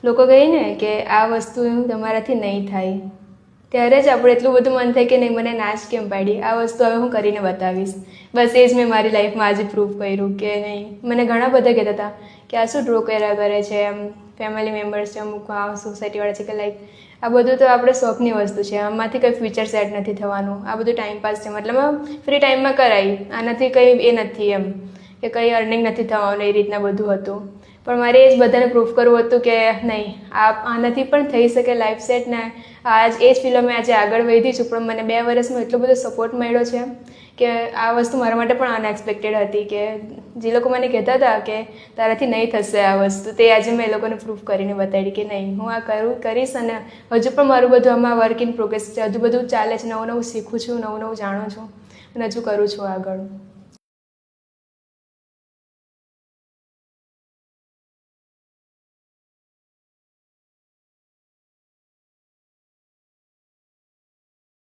લોકો કહે ને કે આ વસ્તુ તમારાથી નહીં થાય, ત્યારે જ આપણે એટલું બધું મન થાય કે નહીં મને નાશ કેમ પાડી, આ વસ્તુ હવે હું કરીને બતાવીશ. બસ એ જ મેં મારી લાઈફમાં આજે પ્રૂફ કર્યું કે નહીં. મને ઘણા બધા કહેતા હતા કે આ શું ડ્રો કર્યા કરે છે, એમ ફેમિલી મેમ્બર્સ છે, અમુક સોસાયટીવાળા છે કે લાઈક આ બધું તો આપણે શોખની વસ્તુ છે, આમાંથી કંઈ ફ્યુચર સેટ નથી થવાનું, આ બધું ટાઈમપાસ છે, મતલબ ફ્રી ટાઈમમાં કરાય, આનાથી કંઈ એ નથી એમ કે કંઈ અર્નિંગ નથી થવાનું, એ રીતના બધું હતું. પણ મારે એ જ બધાને પ્રૂફ કરવું હતું કે નહીં, આનાથી પણ થઈ શકે લાઈફ સેટ ને. એ જ ફિલ્મે આજે આગળ વધી છું, પણ મને 2 વર્ષમાં એટલો બધો સપોર્ટ મળ્યો છે કે આ વસ્તુ મારા માટે પણ અનએક્સપેક્ટેડ હતી. કે જે લોકો મને કહેતા હતા કે તારાથી નહીં થશે આ વસ્તુ, તે આજે મેં એ લોકોને પ્રૂફ કરીને બતાવી કે નહીં, હું આ કરીશ. અને હજુ પણ મારું બધું આમાં વર્ક ઇન પ્રોગ્રેસ છે, હજુ બધું ચાલે છે, નવું નવું શીખું છું, નવું નવું જાણું છું અને હજુ કરું છું આગળ.